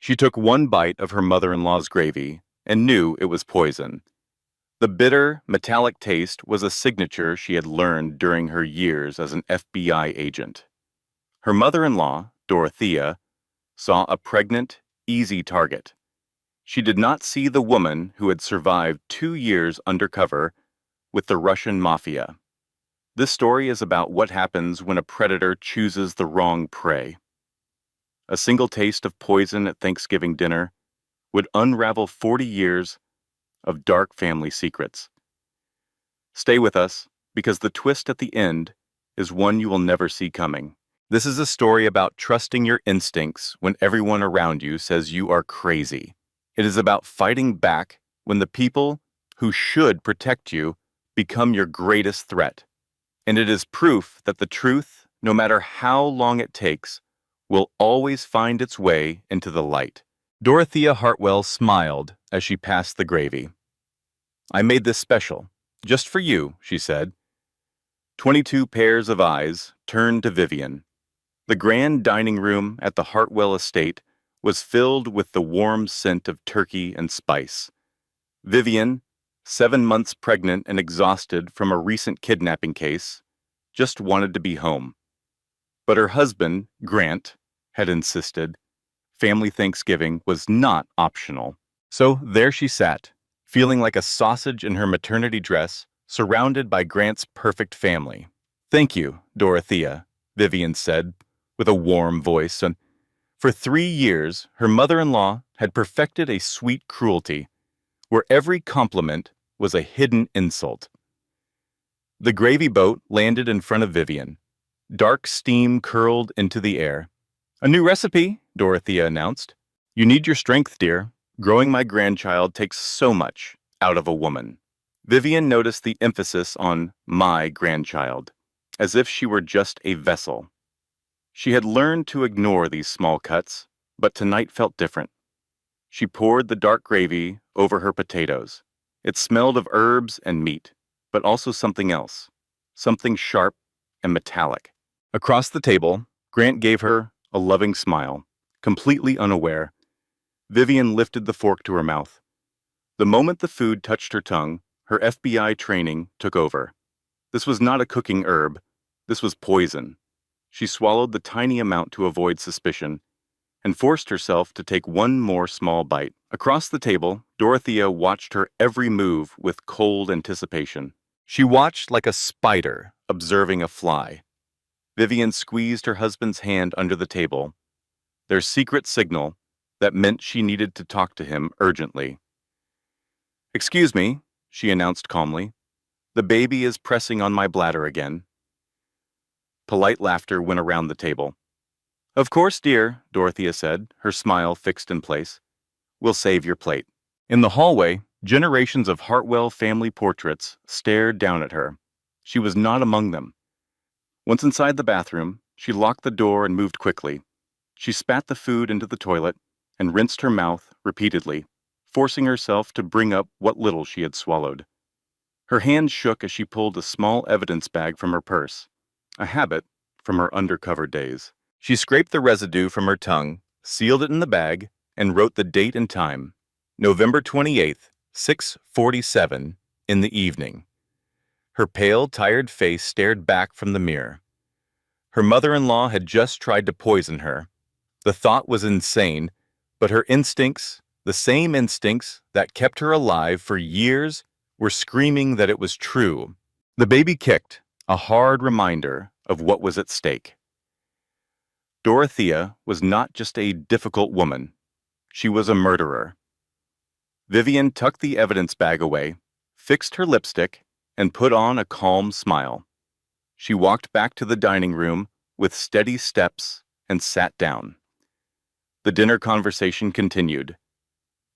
She took one bite of her mother-in-law's gravy and knew it was poison. The bitter, metallic taste was a signature she had learned during her years as an FBI agent. Her mother-in-law, Dorothea, saw a pregnant, easy target. She did not see the woman who had survived 2 years undercover with the Russian mafia. This story is about what happens when a predator chooses the wrong prey. A single taste of poison at Thanksgiving dinner would unravel 40 years of dark family secrets. Stay with us, because the twist at the end is one you will never see coming. This is a story about trusting your instincts when everyone around you says you are crazy. It is about fighting back when the people who should protect you become your greatest threat. And it is proof that the truth, no matter how long it takes, will always find its way into the light. Dorothea Hartwell smiled as she passed the gravy. "I made this special, just for you," she said. 22 pairs of eyes turned to Vivian. The grand dining room at the Hartwell estate was filled with the warm scent of turkey and spice. Vivian, 7 months pregnant and exhausted from a recent kidnapping case, just wanted to be home. But her husband, Grant, had insisted family Thanksgiving was not optional. So there she sat, feeling like a sausage in her maternity dress, surrounded by Grant's perfect family. "Thank you, Dorothea," Vivian said, with a warm voice, and for 3 years her mother-in-law had perfected a sweet cruelty, where every compliment was a hidden insult. The gravy boat landed in front of Vivian. Dark steam curled into the air. "A new recipe," Dorothea announced. "You need your strength, dear. Growing my grandchild takes so much out of a woman." Vivian noticed the emphasis on "my grandchild," as if she were just a vessel. She had learned to ignore these small cuts, but tonight felt different. She poured the dark gravy over her potatoes. It smelled of herbs and meat, but also something else, something sharp and metallic. Across the table, Grant gave her a loving smile, completely unaware. Vivian lifted the fork to her mouth. The moment the food touched her tongue, her FBI training took over. This was not a cooking herb. This was poison. She swallowed the tiny amount to avoid suspicion and forced herself to take one more small bite. Across the table, Dorothea watched her every move with cold anticipation. She watched like a spider observing a fly. Vivian squeezed her husband's hand under the table, their secret signal that meant she needed to talk to him urgently. "Excuse me," she announced calmly. "The baby is pressing on my bladder again." Polite laughter went around the table. "Of course, dear," Dorothea said, her smile fixed in place. "We'll save your plate." In the hallway, generations of Hartwell family portraits stared down at her. She was not among them. Once inside the bathroom, she locked the door and moved quickly. She spat the food into the toilet and rinsed her mouth repeatedly, forcing herself to bring up what little she had swallowed. Her hands shook as she pulled a small evidence bag from her purse, a habit from her undercover days. She scraped the residue from her tongue, sealed it in the bag, and wrote the date and time, November 28th, 6:47, in the evening. Her pale, tired face stared back from the mirror. Her mother-in-law had just tried to poison her. The thought was insane, but her instincts, the same instincts that kept her alive for years, were screaming that it was true. The baby kicked, a hard reminder of what was at stake. Dorothea was not just a difficult woman. She was a murderer. Vivian tucked the evidence bag away, fixed her lipstick, and put on a calm smile. She walked back to the dining room with steady steps and sat down. The dinner conversation continued.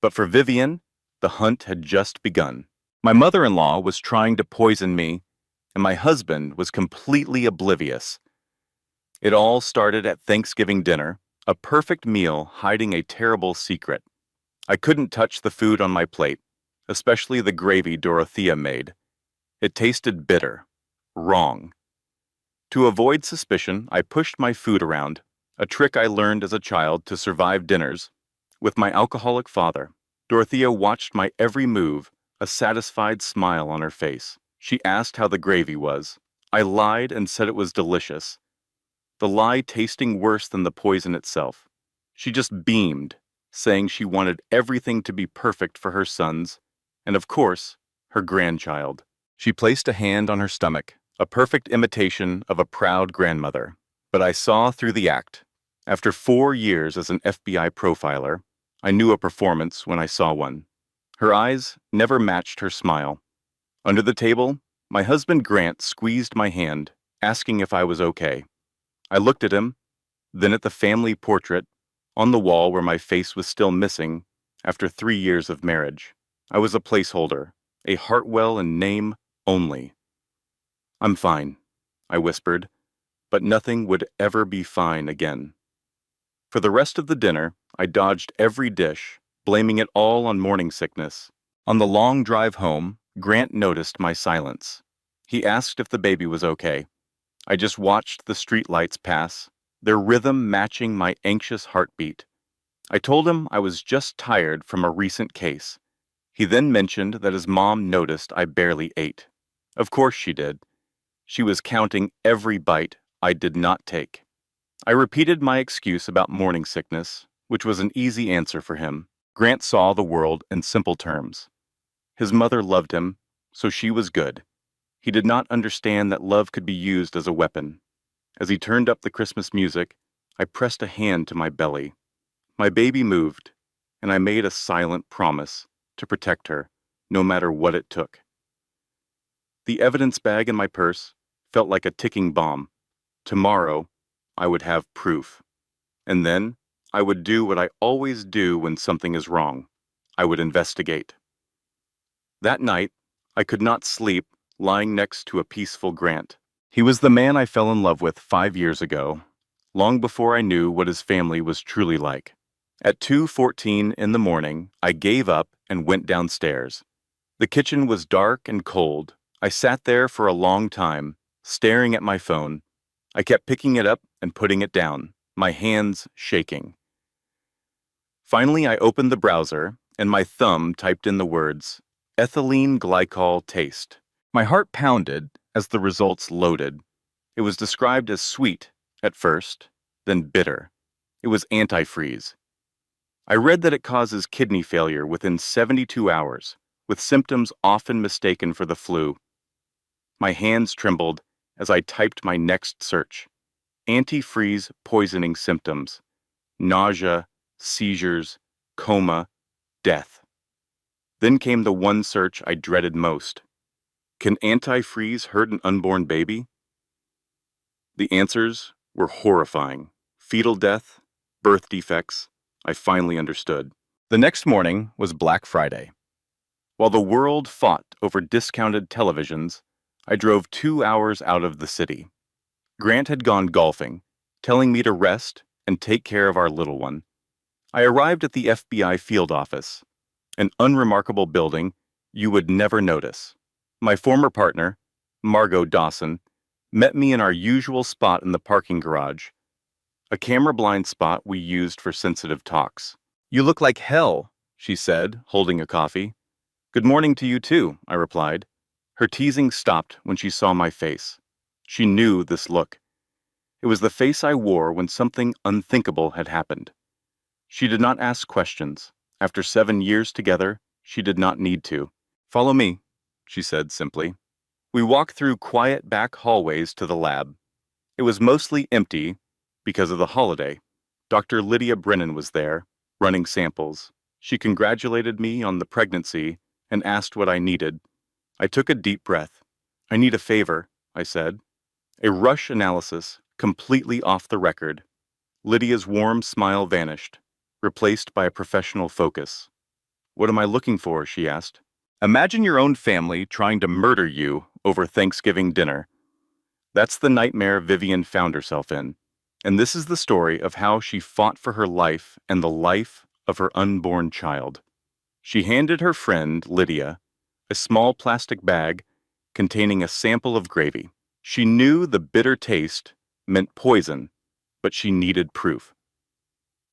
But for Vivian, the hunt had just begun. My mother-in-law was trying to poison me, and my husband was completely oblivious. It all started at Thanksgiving dinner, a perfect meal hiding a terrible secret. I couldn't touch the food on my plate, especially the gravy Dorothea made. It tasted bitter, wrong. To avoid suspicion, I pushed my food around, a trick I learned as a child to survive dinners With my alcoholic father, Dorothea watched my every move, a satisfied smile on her face. She asked how the gravy was. I lied and said it was delicious, the lie tasting worse than the poison itself. She just beamed, saying she wanted everything to be perfect for her sons, and of course, her grandchild. She placed a hand on her stomach, a perfect imitation of a proud grandmother. But I saw through the act. After 4 years as an FBI profiler, I knew a performance when I saw one. Her eyes never matched her smile. Under the table, my husband Grant squeezed my hand, asking if I was okay. I looked at him, then at the family portrait on the wall where my face was still missing after 3 years of marriage. I was a placeholder, a Hartwell in name only. "I'm fine," I whispered, but nothing would ever be fine again. For the rest of the dinner, I dodged every dish, blaming it all on morning sickness. On the long drive home, Grant noticed my silence. He asked if the baby was okay. I just watched the streetlights pass, their rhythm matching my anxious heartbeat. I told him I was just tired from a recent case. He then mentioned that his mom noticed I barely ate. Of course she did. She was counting every bite I did not take. I repeated my excuse about morning sickness, which was an easy answer for him. Grant saw the world in simple terms. His mother loved him, so she was good. He did not understand that love could be used as a weapon. As he turned up the Christmas music, I pressed a hand to my belly. My baby moved, and I made a silent promise to protect her, no matter what it took. The evidence bag in my purse felt like a ticking bomb. Tomorrow, I would have proof. And then, I would do what I always do when something is wrong. I would investigate. That night, I could not sleep lying next to a peaceful Grant. He was the man I fell in love with 5 years ago, long before I knew what his family was truly like. At 2:14 in the morning, I gave up and went downstairs. The kitchen was dark and cold. I sat there for a long time, staring at my phone. I kept picking it up and putting it down, my hands shaking. Finally, I opened the browser, and my thumb typed in the words, ethylene glycol taste. My heart pounded as the results loaded. It was described as sweet at first, then bitter. It was antifreeze. I read that it causes kidney failure within 72 hours, with symptoms often mistaken for the flu. My hands trembled as I typed my next search. Antifreeze poisoning symptoms. Nausea, seizures, coma, death. Then came the one search I dreaded most. Can antifreeze hurt an unborn baby? The answers were horrifying. Fetal death, birth defects. I finally understood. The next morning was Black Friday. While the world fought over discounted televisions, I drove 2 hours out of the city. Grant had gone golfing, telling me to rest and take care of our little one. I arrived at the FBI field office, an unremarkable building you would never notice. My former partner, Margot Dawson, met me in our usual spot in the parking garage, a camera-blind spot we used for sensitive talks. "You look like hell," she said, holding a coffee. "Good morning to you too," I replied. Her teasing stopped when she saw my face. She knew this look. It was the face I wore when something unthinkable had happened. She did not ask questions. After 7 years together, she did not need to. "Follow me," she said simply. We walked through quiet back hallways to the lab. It was mostly empty because of the holiday. Dr. Lydia Brennan was there, running samples. She congratulated me on the pregnancy and asked what I needed. I took a deep breath. "I need a favor," I said. A rush analysis, completely off the record. Lydia's warm smile vanished, replaced by a professional focus. "What am I looking for?" she asked. "Imagine your own family trying to murder you over Thanksgiving dinner. That's the nightmare Vivian found herself in. And this is the story of how she fought for her life and the life of her unborn child." She handed her friend, Lydia, a small plastic bag containing a sample of gravy. She knew the bitter taste meant poison, but she needed proof.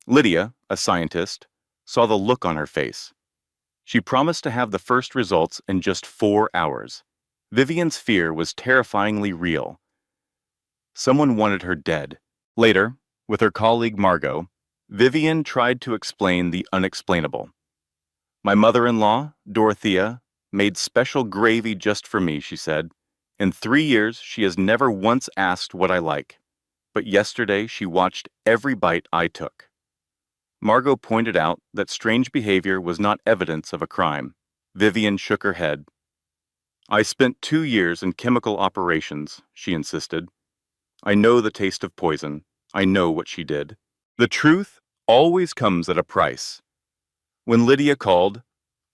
Lydia, a scientist, saw the look on her face. She promised to have the first results in just 4 hours. Vivian's fear was terrifyingly real. Someone wanted her dead. Later, with her colleague Margot, Vivian tried to explain the unexplainable. My mother-in-law, Dorothea, made special gravy just for me, she said. In 3 years, she has never once asked what I like. But yesterday, she watched every bite I took. Margot pointed out that strange behavior was not evidence of a crime. Vivian shook her head. I spent 2 years in chemical operations, she insisted. I know the taste of poison. I know what she did. The truth always comes at a price. When Lydia called,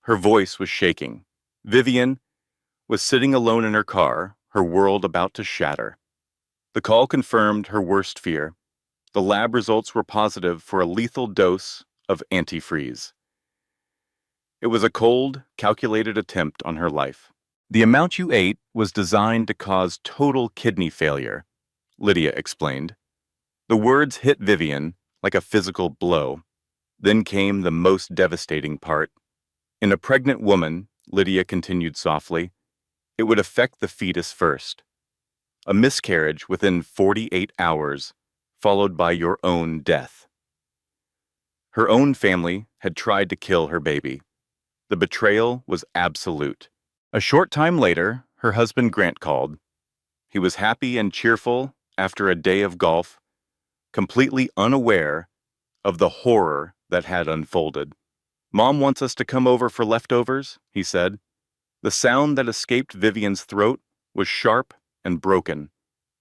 her voice was shaking. Vivian was sitting alone in her car, her world about to shatter. The call confirmed her worst fear. The lab results were positive for a lethal dose of antifreeze. It was a cold, calculated attempt on her life. The amount you ate was designed to cause total kidney failure, Lydia explained. The words hit Vivian like a physical blow. Then came the most devastating part. In a pregnant woman, Lydia continued softly, it would affect the fetus first. A miscarriage within 48 hours, followed by your own death. Her own family had tried to kill her baby. The betrayal was absolute. A short time later, her husband Grant called. He was happy and cheerful after a day of golf, completely unaware of the horror that had unfolded. Mom wants us to come over for leftovers, he said. The sound that escaped Vivian's throat was sharp and broken.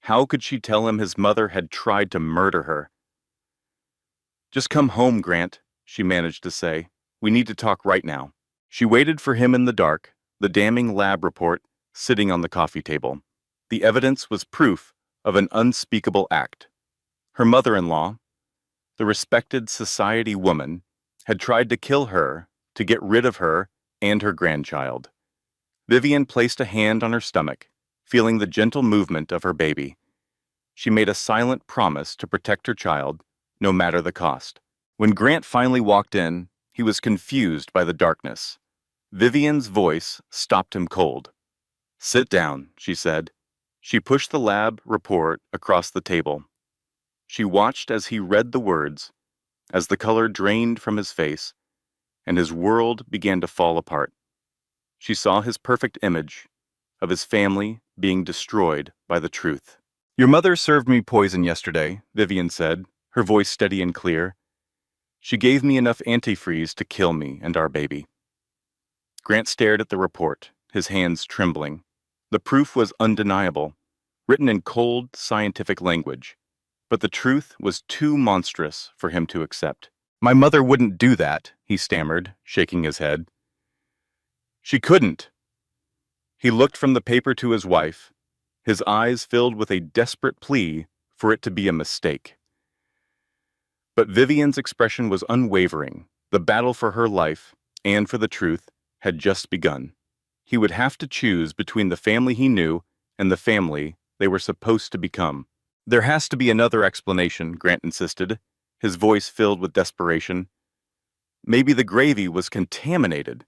How could she tell him his mother had tried to murder her? Just come home, Grant, she managed to say. We need to talk right now. She waited for him in the dark, the damning lab report sitting on the coffee table. The evidence was proof of an unspeakable act. Her mother-in-law, the respected society woman, had tried to kill her to get rid of her and her grandchild. Vivian placed a hand on her stomach, feeling the gentle movement of her baby. She made a silent promise to protect her child, no matter the cost. When Grant finally walked in, he was confused by the darkness. Vivian's voice stopped him cold. Sit down, she said. She pushed the lab report across the table. She watched as he read the words, as the color drained from his face, and his world began to fall apart. She saw his perfect image of his family being destroyed by the truth. Your mother served me poison yesterday, Vivian said, her voice steady and clear. She gave me enough antifreeze to kill me and our baby. Grant stared at the report, his hands trembling. The proof was undeniable, written in cold, scientific language. But the truth was too monstrous for him to accept. My mother wouldn't do that, he stammered, shaking his head. She couldn't. He looked from the paper to his wife, his eyes filled with a desperate plea for it to be a mistake. But Vivian's expression was unwavering. The battle for her life, and for the truth, had just begun. He would have to choose between the family he knew and the family they were supposed to become. There has to be another explanation, Grant insisted, his voice filled with desperation. Maybe the gravy was contaminated.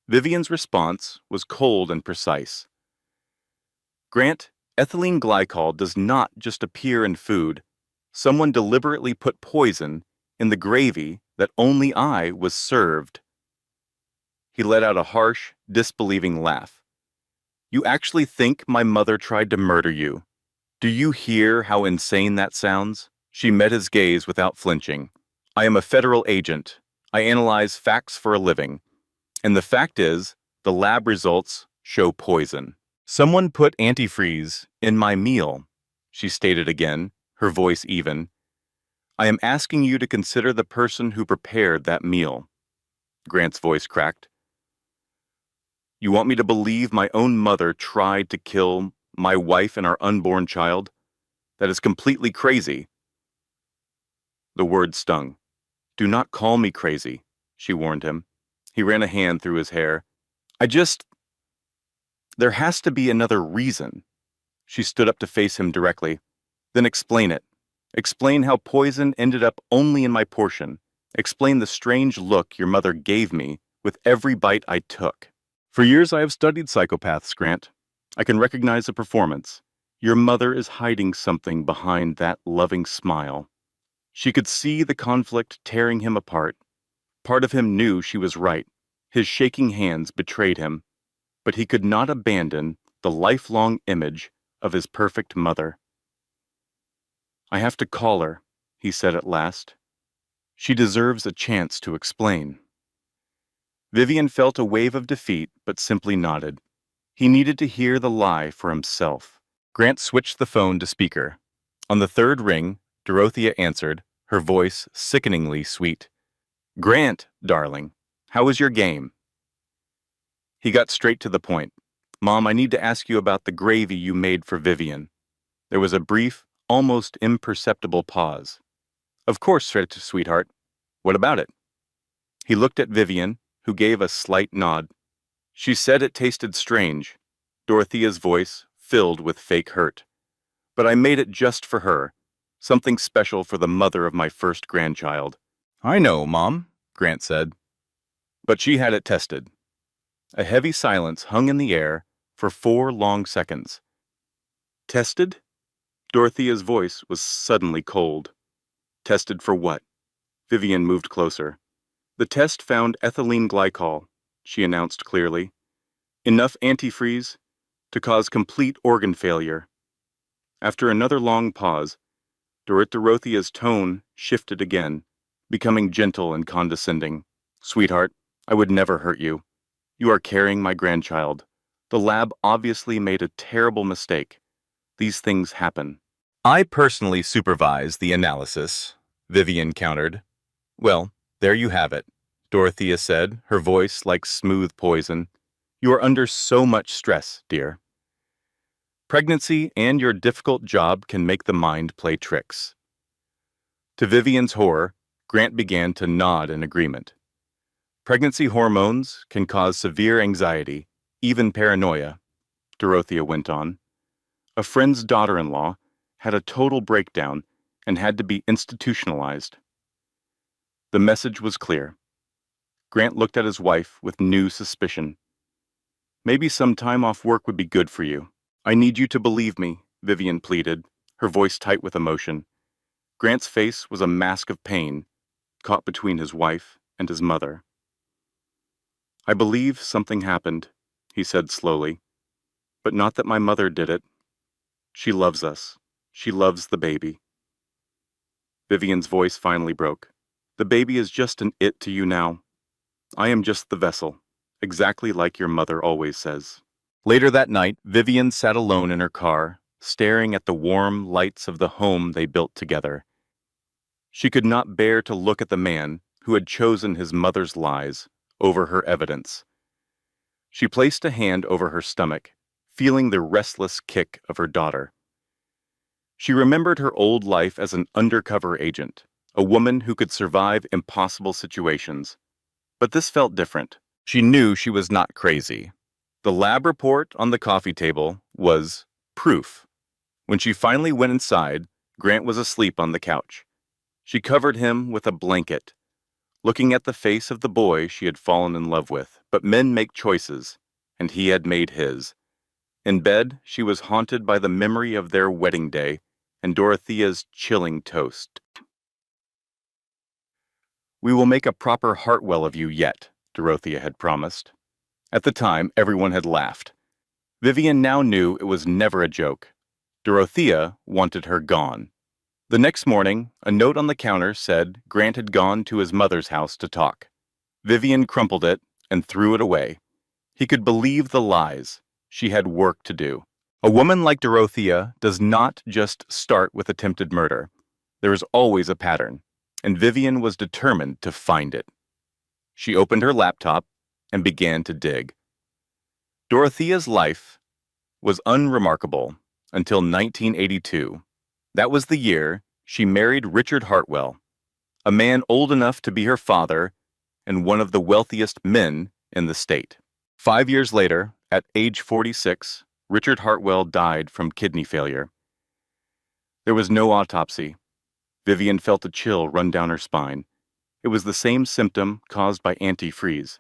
Vivian's response was cold and precise. Grant, ethylene glycol does not just appear in food. Someone deliberately put poison in the gravy that only I was served. He let out a harsh, disbelieving laugh. You actually think my mother tried to murder you? Do you hear how insane that sounds? She met his gaze without flinching. I am a federal agent. I analyze facts for a living. And the fact is, the lab results show poison. Someone put antifreeze in my meal, she stated again, her voice even. I am asking you to consider the person who prepared that meal. Grant's voice cracked. You want me to believe my own mother tried to kill my wife and our unborn child? That is completely crazy. The word stung. Do not call me crazy, she warned him. He ran a hand through his hair. There has to be another reason. She stood up to face him directly. Then explain it. Explain how poison ended up only in my portion. Explain the strange look your mother gave me with every bite I took. For years I have studied psychopaths, Grant. I can recognize a performance. Your mother is hiding something behind that loving smile. She could see the conflict tearing him apart. Part of him knew she was right. His shaking hands betrayed him, but he could not abandon the lifelong image of his perfect mother. I have to call her, he said at last. She deserves a chance to explain. Vivian felt a wave of defeat, but simply nodded. He needed to hear the lie for himself. Grant switched the phone to speaker. On the third ring, Dorothea answered, her voice sickeningly sweet. Grant, darling, how was your game? He got straight to the point. Mom, I need to ask you about the gravy you made for Vivian. There was a brief, almost imperceptible pause. Of course, sweetheart. What about it? He looked at Vivian, who gave a slight nod. She said it tasted strange, Dorothea's voice filled with fake hurt. But I made it just for her, something special for the mother of my first grandchild. I know, Mom, Grant said. But she had it tested. A heavy silence hung in the air for 4 long seconds. Tested? Dorothea's voice was suddenly cold. Tested for what? Vivian moved closer. The test found ethylene glycol, she announced clearly. Enough antifreeze to cause complete organ failure. After another long pause, Dorothea's tone shifted again, becoming gentle and condescending. Sweetheart, I would never hurt you. You are carrying my grandchild. The lab obviously made a terrible mistake. These things happen. I personally supervise the analysis, Vivian countered. Well, there you have it, Dorothea said, her voice like smooth poison. You are under so much stress, dear. Pregnancy and your difficult job can make the mind play tricks. To Vivian's horror, Grant began to nod in agreement. Pregnancy hormones can cause severe anxiety, even paranoia, Dorothea went on. A friend's daughter-in-law had a total breakdown and had to be institutionalized. The message was clear. Grant looked at his wife with new suspicion. Maybe some time off work would be good for you. I need you to believe me, Vivian pleaded, her voice tight with emotion. Grant's face was a mask of pain, caught between his wife and his mother. I believe something happened, he said slowly, but not that my mother did it. She loves us. She loves the baby. Vivian's voice finally broke. The baby is just an it to you now. I am just the vessel, exactly like your mother always says. Later that night, Vivian sat alone in her car, staring at the warm lights of the home they built together. She could not bear to look at the man who had chosen his mother's lies over her evidence. She placed a hand over her stomach, feeling the restless kick of her daughter. She remembered her old life as an undercover agent, a woman who could survive impossible situations. But this felt different. She knew she was not crazy. The lab report on the coffee table was proof. When she finally went inside, Grant was asleep on the couch. She covered him with a blanket, looking at the face of the boy she had fallen in love with. But men make choices, and he had made his. In bed, she was haunted by the memory of their wedding day and Dorothea's chilling toast. We will make a proper Hartwell of you yet, Dorothea had promised. At the time, everyone had laughed. Vivian now knew it was never a joke. Dorothea wanted her gone. The next morning, a note on the counter said Grant had gone to his mother's house to talk. Vivian crumpled it and threw it away. He could believe the lies. She had work to do. A woman like Dorothea does not just start with attempted murder. There is always a pattern, and Vivian was determined to find it. She opened her laptop and began to dig. Dorothea's life was unremarkable until 1982. That was the year she married Richard Hartwell, a man old enough to be her father and one of the wealthiest men in the state. 5 years later, at age 46, Richard Hartwell died from kidney failure. There was no autopsy. Vivian felt a chill run down her spine. It was the same symptom caused by antifreeze.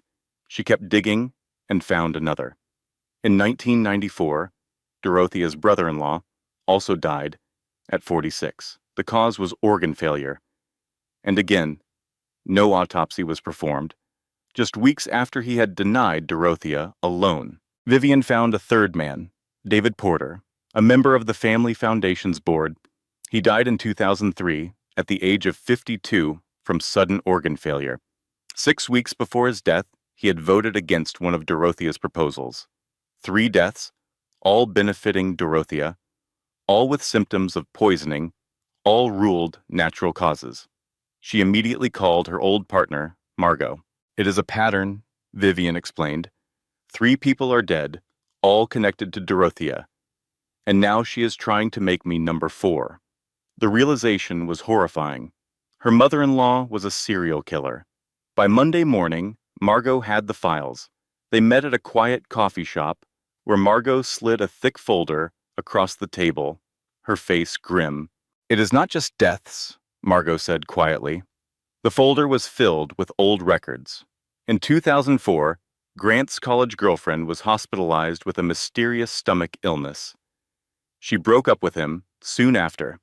She kept digging and found another. In 1994, Dorothea's brother-in-law also died at 46. The cause was organ failure. And again, no autopsy was performed. Just weeks after he had denied Dorothea alone, Vivian found a third man, David Porter, a member of the Family Foundation's board. He died in 2003 at the age of 52 from sudden organ failure. 6 weeks before his death, he had voted against one of Dorothea's proposals. 3 deaths, all benefiting Dorothea, all with symptoms of poisoning, all ruled natural causes. She immediately called her old partner, Margot. "It is a pattern," Vivian explained. 3 people are dead, all connected to Dorothea, and now she is trying to make me number 4. The realization was horrifying. Her mother-in-law was a serial killer. By Monday morning, Margot had the files. They met at a quiet coffee shop where Margot slid a thick folder across the table, her face grim. "It is not just deaths," Margot said quietly. The folder was filled with old records. In 2004, Grant's college girlfriend was hospitalized with a mysterious stomach illness. She broke up with him soon after.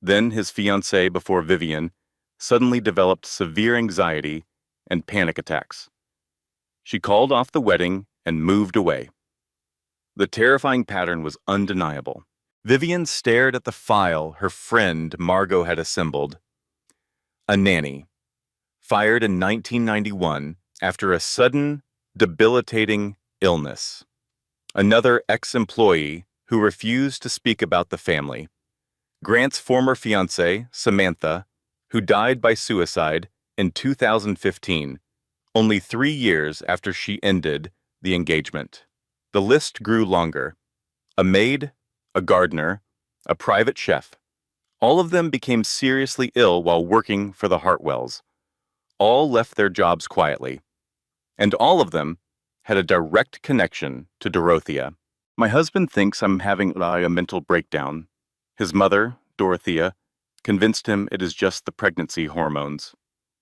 Then his fiancée before Vivian suddenly developed severe anxiety and panic attacks. She called off the wedding and moved away. The terrifying pattern was undeniable. Vivian stared at the file her friend Margot had assembled. A nanny, fired in 1991 after a sudden, debilitating illness. Another ex-employee who refused to speak about the family. Grant's former fiancée, Samantha, who died by suicide in 2015, only 3 years after she ended the engagement. The list grew longer. A maid, a gardener, a private chef. All of them became seriously ill while working for the Hartwells. All left their jobs quietly. And all of them had a direct connection to Dorothea. My husband thinks I'm having a mental breakdown. His mother, Dorothea, convinced him it is just the pregnancy hormones.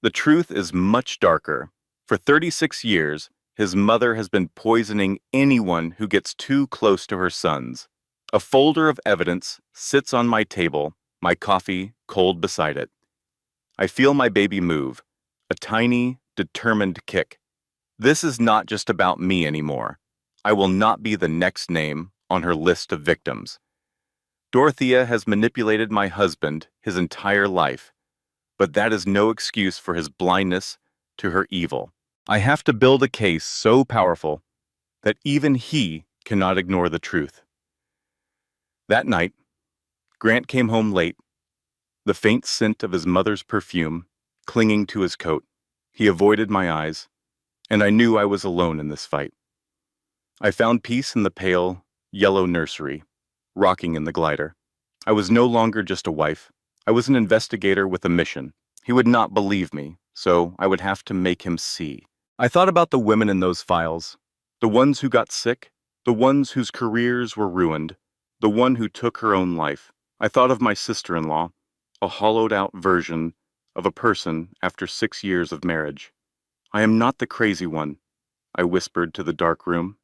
The truth is much darker. For 36 years, his mother has been poisoning anyone who gets too close to her sons. A folder of evidence sits on my table, my coffee cold beside it. I feel my baby move, a tiny, determined kick. This is not just about me anymore. I will not be the next name on her list of victims. Dorothea has manipulated my husband his entire life, but that is no excuse for his blindness to her evil. I have to build a case so powerful that even he cannot ignore the truth. That night, Grant came home late, the faint scent of his mother's perfume clinging to his coat. He avoided my eyes, and I knew I was alone in this fight. I found peace in the pale, yellow nursery, rocking in the glider. I was no longer just a wife. I was an investigator with a mission. He would not believe me, so I would have to make him see. I thought about the women in those files, the ones who got sick, the ones whose careers were ruined, the one who took her own life. I thought of my sister-in-law, a hollowed-out version of a person after 6 years of marriage. "I am not the crazy one," I whispered to the dark room.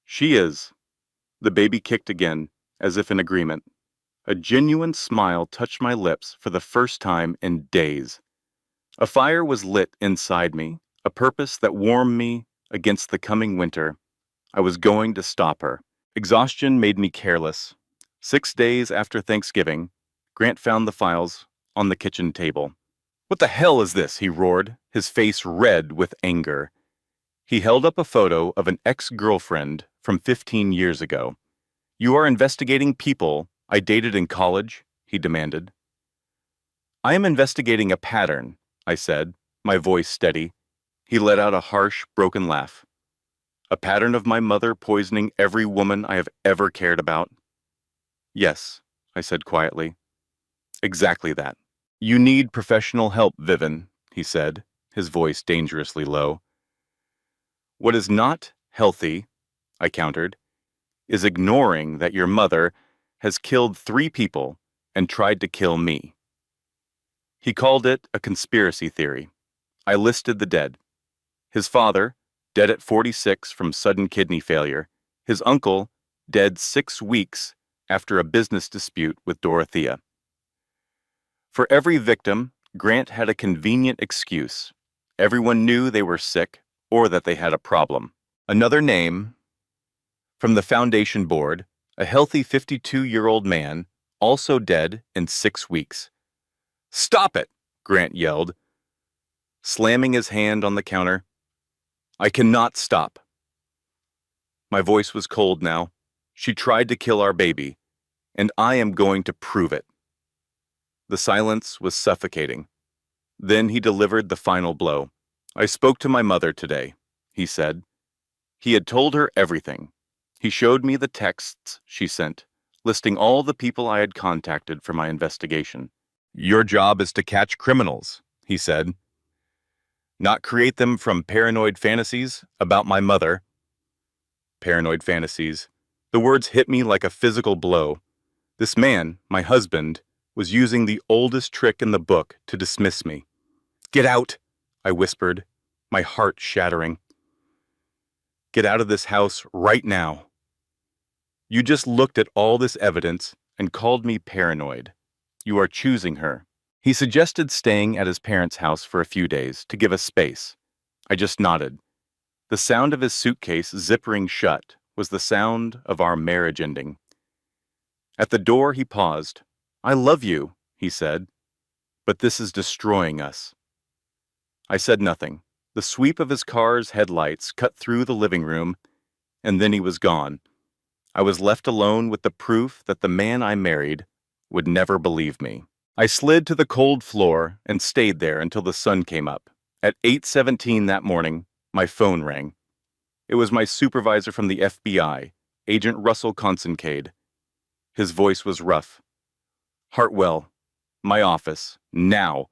"She is." The baby kicked again, as if in agreement. A genuine smile touched my lips for the first time in days. A fire was lit inside me, a purpose that warmed me against the coming winter. I was going to stop her. Exhaustion made me careless. 6 days after Thanksgiving, Grant found the files on the kitchen table. "What the hell is this?" he roared, his face red with anger. He held up a photo of an ex-girlfriend from 15 years ago. "You are investigating people I dated in college?" he demanded. "I am investigating a pattern," I said, my voice steady. He let out a harsh, broken laugh. "A pattern of my mother poisoning every woman I have ever cared about?" "Yes," I said quietly. "Exactly that." "You need professional help, Vivian," he said, his voice dangerously low. "What is not healthy," I countered, "is ignoring that your mother has killed 3 people and tried to kill me." He called it a conspiracy theory. I listed the dead. His father, dead at 46 from sudden kidney failure. His uncle, dead 6 weeks after a business dispute with Dorothea. For every victim, Grant had a convenient excuse. Everyone knew they were sick or that they had a problem. Another name from the foundation board, a healthy 52-year-old man, also dead in 6 weeks. "Stop it!" Grant yelled, slamming his hand on the counter. "I cannot stop." My voice was cold now. She tried to kill our baby, and I am going to prove it. The silence was suffocating. Then he delivered the final blow. "I spoke to my mother today," he said. He had told her everything. He showed me the texts she sent, listing all the people I had contacted for my investigation. "Your job is to catch criminals," he said, "not create them from paranoid fantasies about my mother." Paranoid fantasies. The words hit me like a physical blow. This man, my husband, was using the oldest trick in the book to dismiss me. "Get out," I whispered, my heart shattering. "Get out of this house right now. You just looked at all this evidence and called me paranoid. You are choosing her." He suggested staying at his parents' house for a few days to give us space. I just nodded. The sound of his suitcase zippering shut was the sound of our marriage ending. At the door, he paused. "I love you," he said, "but this is destroying us." I said nothing. The sweep of his car's headlights cut through the living room, and then he was gone. I was left alone with the proof that the man I married would never believe me. I slid to the cold floor and stayed there until the sun came up. At 8:17 that morning, my phone rang. It was my supervisor from the FBI, Agent Russell Kincaid. His voice was rough. "Hartwell, my office, now."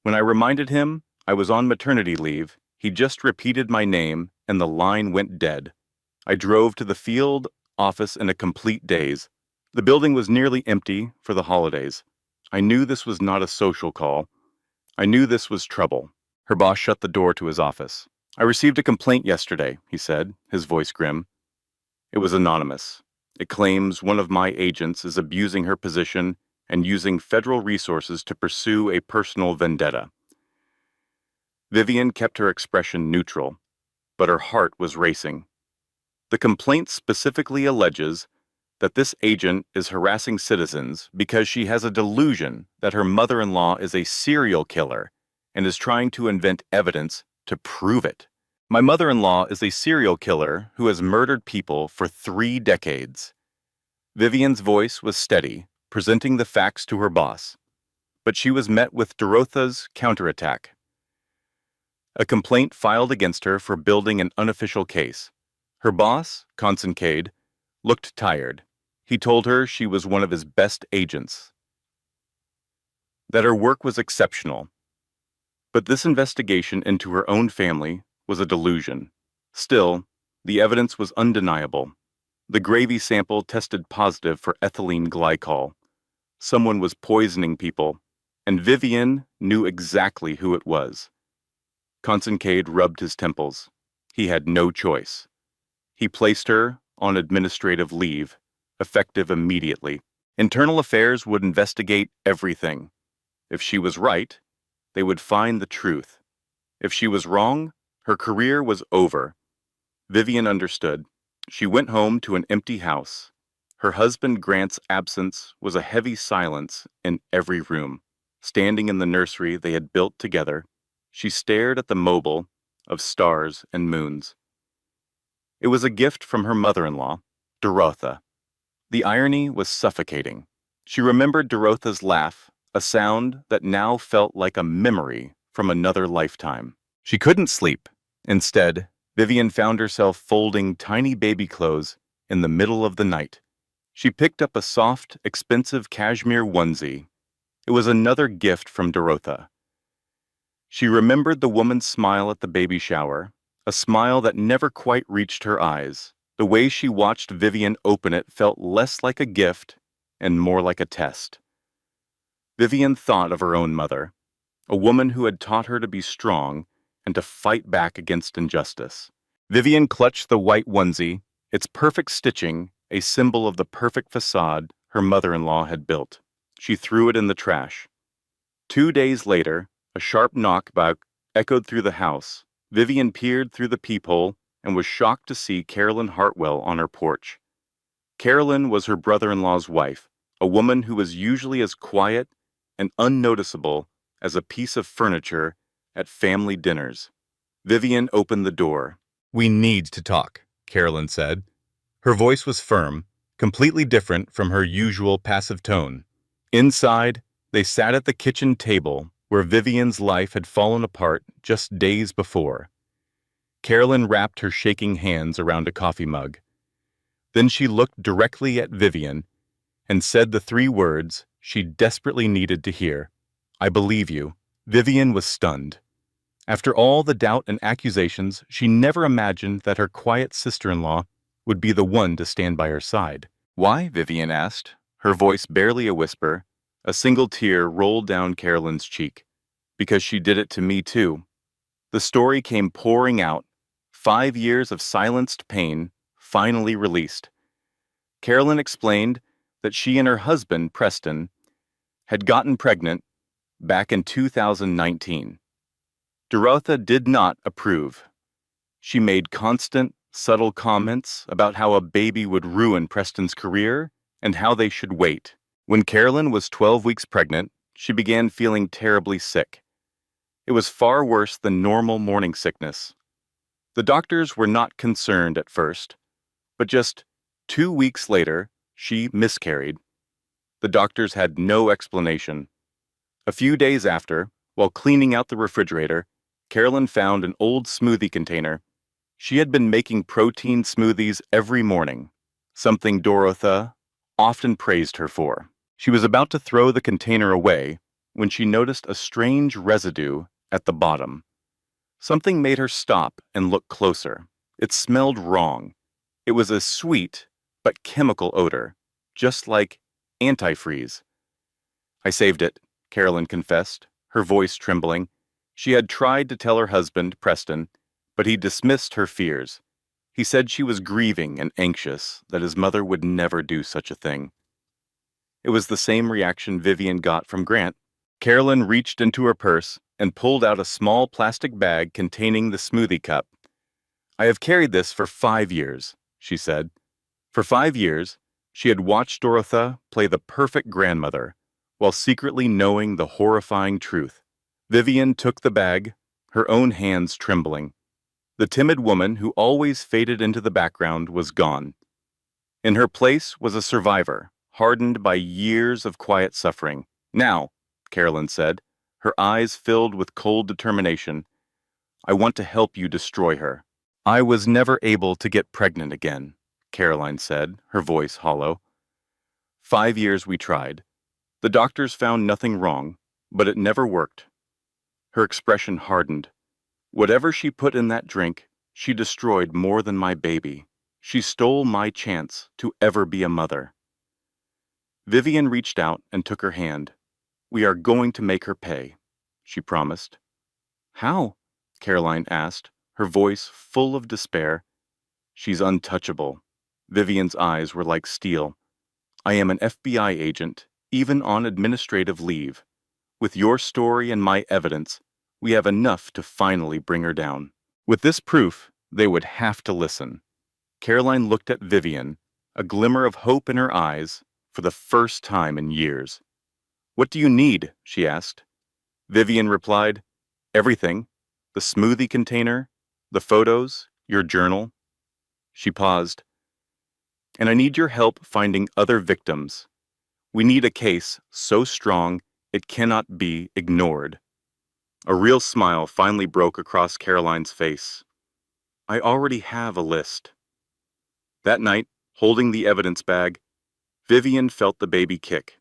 When I reminded him I was on maternity leave, he just repeated my name and the line went dead. I drove to the field office in a complete daze. The building was nearly empty for the holidays. I knew this was not a social call. I knew this was trouble. Her boss shut the door to his office. "I received a complaint yesterday," he said, his voice grim. It was anonymous. It claims one of my agents is abusing her position and using federal resources to pursue a personal vendetta. Vivian kept her expression neutral, but her heart was racing. The complaint specifically alleges that this agent is harassing citizens because she has a delusion that her mother-in-law is a serial killer and is trying to invent evidence to prove it. "My mother-in-law is a serial killer who has murdered people for 3 decades. Vivian's voice was steady, presenting the facts to her boss, but she was met with Dorotha's counterattack. A complaint filed against her for building an unofficial case. Her boss, Kincaid, looked tired. He told her she was one of his best agents, that her work was exceptional. But this investigation into her own family was a delusion. Still, the evidence was undeniable. The gravy sample tested positive for ethylene glycol. Someone was poisoning people, and Vivian knew exactly who it was. Kincaid rubbed his temples. He had no choice. He placed her on administrative leave, effective immediately. Internal Affairs would investigate everything. If she was right, they would find the truth. If she was wrong, her career was over. Vivian understood. She went home to an empty house. Her husband Grant's absence was a heavy silence in every room. Standing in the nursery they had built together, she stared at the mobile of stars and moons. It was a gift from her mother-in-law, Dorotha. The irony was suffocating. She remembered Dorotha's laugh, a sound that now felt like a memory from another lifetime. She couldn't sleep. Instead, Vivian found herself folding tiny baby clothes in the middle of the night. She picked up a soft, expensive cashmere onesie. It was another gift from Dorotha. She remembered the woman's smile at the baby shower, a smile that never quite reached her eyes. The way she watched Vivian open it felt less like a gift and more like a test. Vivian thought of her own mother, a woman who had taught her to be strong and to fight back against injustice. Vivian clutched the white onesie, its perfect stitching, a symbol of the perfect facade her mother-in-law had built. She threw it in the trash. 2 days later, a sharp knockback echoed through the house. Vivian peered through the peephole and was shocked to see Carolyn Hartwell on her porch. Carolyn was her brother-in-law's wife, a woman who was usually as quiet and unnoticeable as a piece of furniture at family dinners. Vivian opened the door. "We need to talk," Carolyn said. Her voice was firm, completely different from her usual passive tone. Inside, they sat at the kitchen table where Vivian's life had fallen apart just days before. Carolyn wrapped her shaking hands around a coffee mug. Then she looked directly at Vivian and said the 3 words she desperately needed to hear. "I believe you." Vivian was stunned. After all the doubt and accusations, she never imagined that her quiet sister-in-law would be the one to stand by her side. "Why?" Vivian asked, her voice barely a whisper. A single tear rolled down Carolyn's cheek. "Because she did it to me too." The story came pouring out. 5 years of silenced pain, finally released. Carolyn explained that she and her husband, Preston, had gotten pregnant back in 2019. Dorotha did not approve. She made constant, subtle comments about how a baby would ruin Preston's career and how they should wait. When Carolyn was 12 weeks pregnant, she began feeling terribly sick. It was far worse than normal morning sickness. The doctors were not concerned at first, but just 2 weeks later, she miscarried. The doctors had no explanation. A few days after, while cleaning out the refrigerator, Carolyn found an old smoothie container. She had been making protein smoothies every morning, something Dorotha often praised her for. She was about to throw the container away when she noticed a strange residue at the bottom. Something made her stop and look closer. It smelled wrong. It was a sweet but chemical odor, just like antifreeze. "I saved it," Carolyn confessed, her voice trembling. She had tried to tell her husband, Preston, but he dismissed her fears. He said she was grieving and anxious, that his mother would never do such a thing. It was the same reaction Vivian got from Grant. Carolyn reached into her purse and pulled out a small plastic bag containing the smoothie cup. "I have carried this for 5 years," she said. For 5 years, she had watched Dorotha play the perfect grandmother, while secretly knowing the horrifying truth. Vivian took the bag, her own hands trembling. The timid woman who always faded into the background was gone. In her place was a survivor, hardened by years of quiet suffering. "Now," Carolyn said, her eyes filled with cold determination, "I want to help you destroy her." "I was never able to get pregnant again," Caroline said, her voice hollow. 5 years we tried. The doctors found nothing wrong, but it never worked. Her expression hardened. "Whatever she put in that drink, she destroyed more than my baby. She stole my chance to ever be a mother." Vivian reached out and took her hand. "We are going to make her pay," she promised. "How?" Caroline asked, her voice full of despair. "She's untouchable." Vivian's eyes were like steel. "I am an FBI agent, even on administrative leave. With your story and my evidence, we have enough to finally bring her down." With this proof, they would have to listen. Caroline looked at Vivian, a glimmer of hope in her eyes, for the first time in years. "What do you need?" she asked. Vivian replied, "Everything. The smoothie container, the photos, your journal." She paused. "And I need your help finding other victims. We need a case so strong it cannot be ignored." A real smile finally broke across Caroline's face. "I already have a list." That night, holding the evidence bag, Vivian felt the baby kick.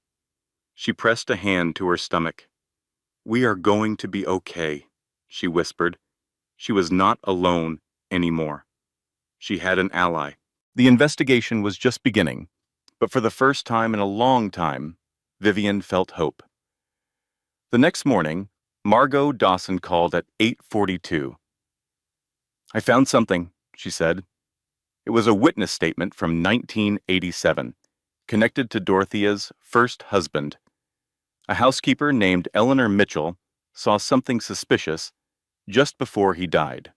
She pressed a hand to her stomach. "We are going to be okay," she whispered. She was not alone anymore. She had an ally. The investigation was just beginning, but for the first time in a long time, Vivian felt hope. The next morning, Margot Dawson called at 8:42. "I found something," she said. It was a witness statement from 1987, connected to Dorothea's first husband. A housekeeper named Eleanor Mitchell saw something suspicious just before he died.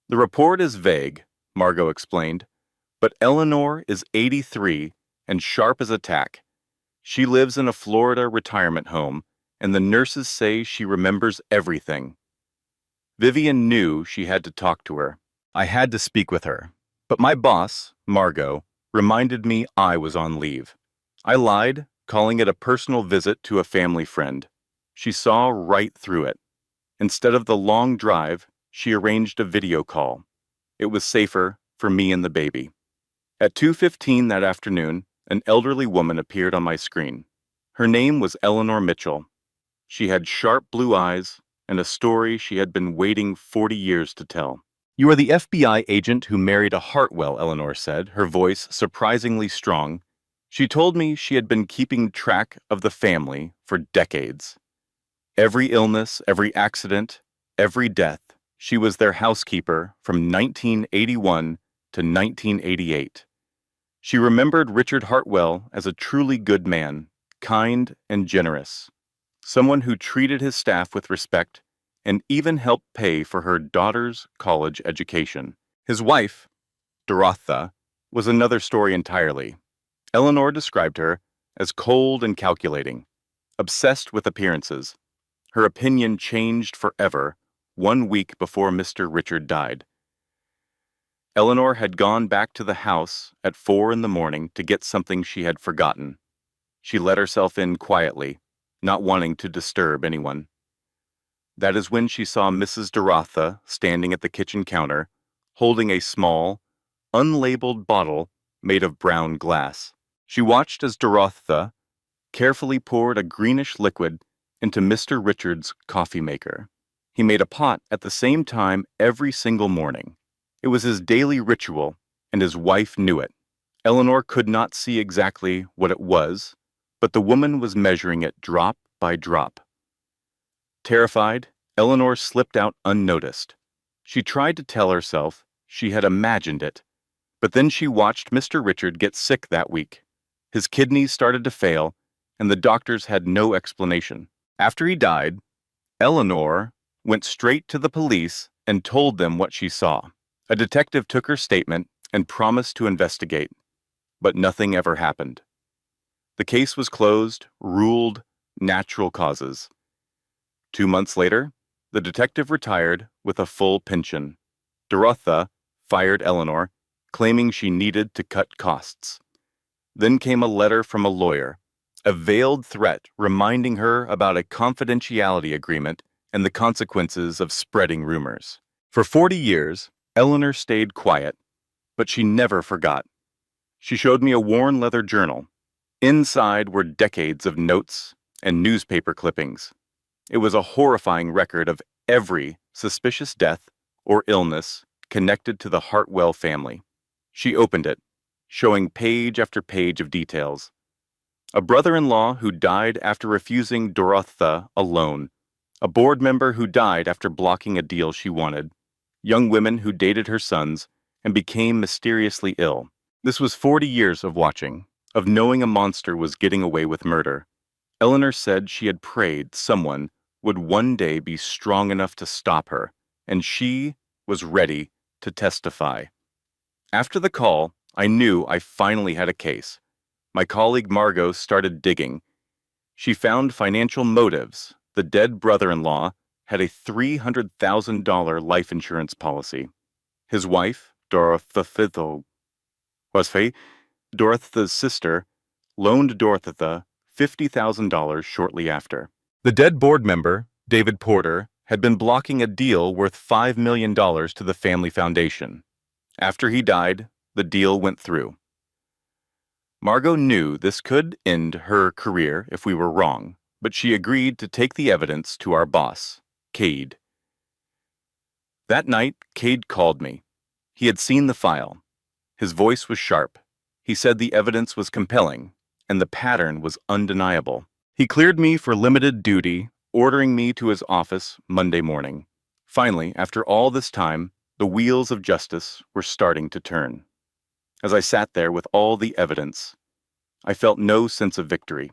"The report is vague," Margot explained, "but Eleanor is 83 and sharp as a tack. She lives in a Florida retirement home, and the nurses say she remembers everything." Vivian knew she had to talk to her. I had to speak with her. But my boss, Margot, reminded me I was on leave. I lied, calling it a personal visit to a family friend. She saw right through it. Instead of the long drive, she arranged a video call. It was safer for me and the baby. At 2:15 that afternoon, an elderly woman appeared on my screen. Her name was Eleanor Mitchell. She had sharp blue eyes and a story she had been waiting 40 years to tell. "You are the FBI agent who married a Hartwell," Eleanor said, her voice surprisingly strong. She told me she had been keeping track of the family for decades. Every illness, every accident, every death. She was their housekeeper from 1981 to 1988. She remembered Richard Hartwell as a truly good man, kind and generous, someone who treated his staff with respect and even helped pay for her daughter's college education. His wife, Dorotha, was another story entirely. Eleanor described her as cold and calculating, obsessed with appearances. Her opinion changed forever 1 week before Mr. Richard died. Eleanor had gone back to the house at 4 in the morning to get something she had forgotten. She let herself in quietly, not wanting to disturb anyone. That is when she saw Mrs. Dorotha standing at the kitchen counter, holding a small, unlabeled bottle made of brown glass. She watched as Dorotha carefully poured a greenish liquid into Mr. Richard's coffee maker. He made a pot at the same time every single morning. It was his daily ritual, and his wife knew it. Eleanor could not see exactly what it was, but the woman was measuring it drop by drop. Terrified, Eleanor slipped out unnoticed. She tried to tell herself she had imagined it, but then she watched Mr. Richard get sick that week. His kidneys started to fail, and the doctors had no explanation. After he died, Eleanor went straight to the police and told them what she saw. A detective took her statement and promised to investigate, but nothing ever happened. The case was closed, ruled natural causes. 2 months later, the detective retired with a full pension. Dorotha fired Eleanor, claiming she needed to cut costs. Then came a letter from a lawyer, a veiled threat reminding her about a confidentiality agreement and the consequences of spreading rumors. For 40 years, Eleanor stayed quiet, but she never forgot. She showed me a worn leather journal. Inside were decades of notes and newspaper clippings. It was a horrifying record of every suspicious death or illness connected to the Hartwell family. She opened it, showing page after page of details. A brother-in-law who died after refusing Dorotha a loan. A board member who died after blocking a deal she wanted. Young women who dated her sons and became mysteriously ill. This was 40 years of watching, of knowing a monster was getting away with murder. Eleanor said she had prayed someone would one day be strong enough to stop her, and she was ready to testify. After the call, I knew I finally had a case. My colleague Margot started digging. She found financial motives. The dead brother-in-law had a $300,000 life insurance policy. His wife, Dorotha's sister, loaned Dorotha $50,000 shortly after. The dead board member, David Porter, had been blocking a deal worth $5 million to the family foundation. After he died, the deal went through. Margot knew this could end her career if we were wrong, but she agreed to take the evidence to our boss, Cade. That night, Cade called me. He had seen the file. His voice was sharp. He said the evidence was compelling, and the pattern was undeniable. He cleared me for limited duty ordering me to his office Monday morning. Finally, after all this time, the wheels of justice were starting to turn. As I sat there with all the evidence, I felt no sense of victory.